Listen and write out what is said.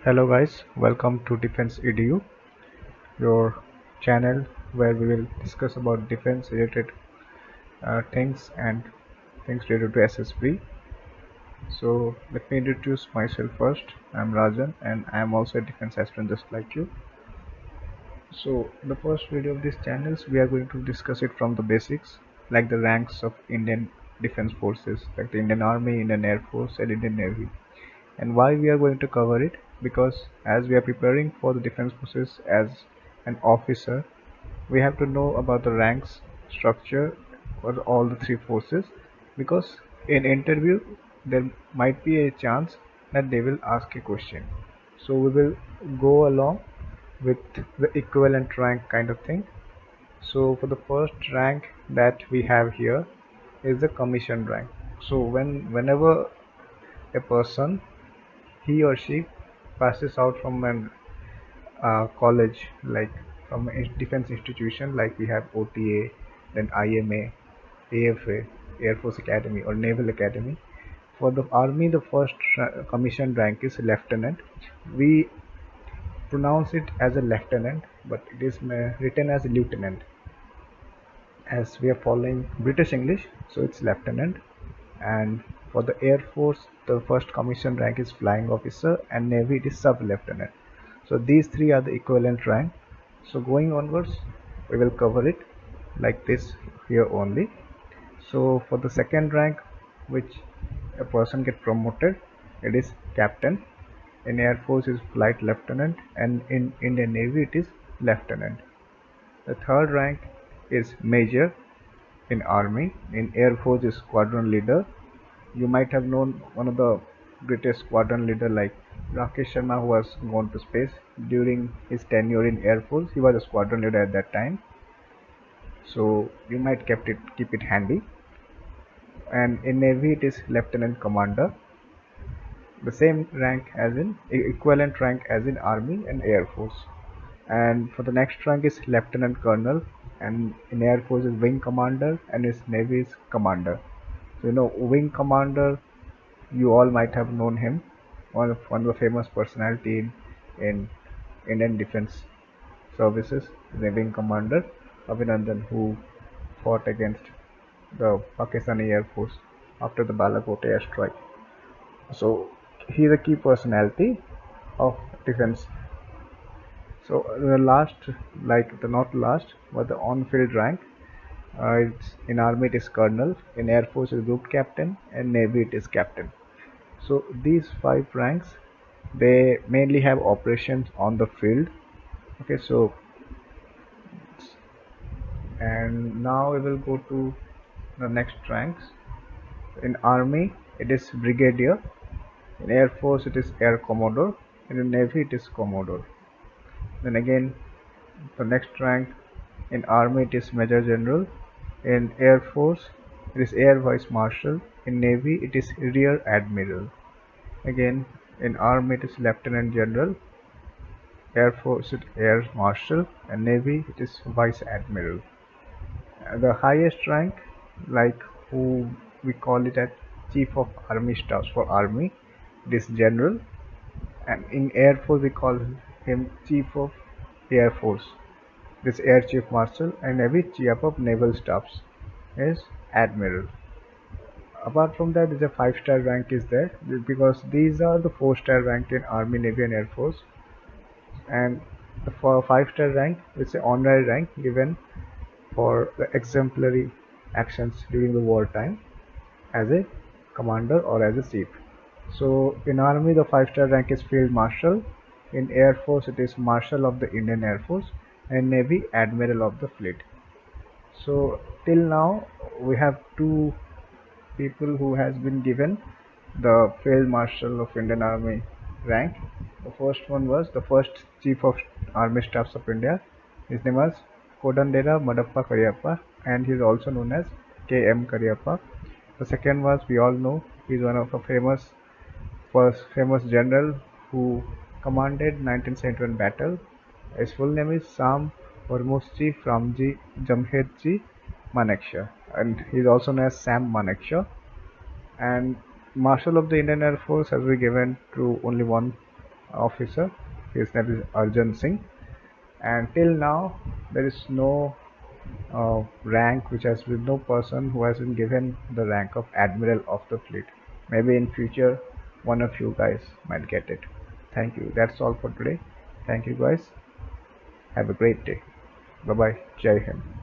Hello guys, welcome to Defense EDU, your channel where we will discuss about defense related things and things related to SSB. So let me introduce myself first. I'm Rajan and I am also a defense aspirant just like you. So in the first video of this channels we are going to discuss it from the basics like the ranks of Indian Defense Forces like the Indian Army, Indian Air Force and Indian Navy. And why we are going to cover it, because as we are preparing for the defense forces as an officer, we have to know about the ranks structure for all the three forces, because in interview there might be a chance that they will ask a question. So we will go along with the equivalent rank kind of thing. So for the first rank that we have here is the commission rank. So whenever a person, he or she passes out from an college, like from a defense institution, like we have OTA, then IMA, AFA, Air Force Academy or Naval Academy. For the army, the first commission rank is lieutenant. We pronounce it as a lieutenant, but it is written as lieutenant. As we are following British English, so it's lieutenant. And for the Air Force, the first commission rank is flying officer, and Navy it is sub lieutenant. So these three are the equivalent rank. So going onwards, we will cover it like this here only. So for the second rank, which a person get promoted, it is captain. In Air Force is flight lieutenant, and in Indian Navy it is lieutenant. The third rank is major in Army. In Air Force is squadron leader. You might have known one of the greatest squadron leader like Rakesh Sharma, who has gone to space during his tenure in Air Force. He was a squadron leader at that time, so you might keep it handy. And in Navy it is lieutenant commander, the same rank as in equivalent rank as in Army and Air Force. And for the next rank is lieutenant colonel, and in Air Force is wing commander, and in Navy is commander. So wing commander, you all might have known him, one of the famous personality in Indian Defense Services, the wing commander Abhinandan, who fought against the Pakistani Air Force after the Balakot airstrike. So he is a key personality of defense. So the last, like the not last, but the on-field rank, it's in Army it is Colonel, in Air Force it is Group Captain, and Navy it is Captain. So these five ranks, they mainly have operations on the field. Okay, so and now we will go to the next ranks. In Army it is Brigadier, in Air Force it is Air Commodore, and in Navy it is Commodore. Then again the next rank, in Army it is Major General, in Air Force it is Air Vice Marshal, in Navy it is Rear Admiral. Again in Army it is Lieutenant General, Air Force it is Air Marshal, and Navy it is Vice Admiral. The highest rank, like who we call it as Chief of Army Staffs for Army, it is General, and in Air Force we call him Chief of Air Force, this Air Chief Marshal, and Navy Chief of Naval Staffs is Admiral. Apart from that, is a 5-star rank is there, because these are the 4-star rank in Army, Navy, and Air Force. And for 5-star rank, it's an honorary rank given for the exemplary actions during the wartime as a commander or as a chief. So in Army, the 5-star rank is Field Marshal. In Air Force, it is Marshal of the Indian Air Force, and Navy Admiral of the Fleet. So till now, we have two people who has been given the Field Marshal of Indian Army rank. The first one was the first Chief of Army Staffs of India. His name was Kodandera Madappa Cariappa, and he is also known as K.M. Cariappa. The second was, we all know, he is one of the famous general who commanded 1971 battle. His full name is Sam Hormuzji Ramji Jamshedji Manekshaw, and he is also known as Sam Manekshaw. And Marshal of the Indian Air Force has been given to only one officer. His name is Arjun Singh, and till now there is no rank which has been no person who has been given the rank of admiral of the fleet. Maybe in future one of you guys might get it. Thank you. That's all for today. Thank you guys. Have a great day. Bye bye. Jai Hind.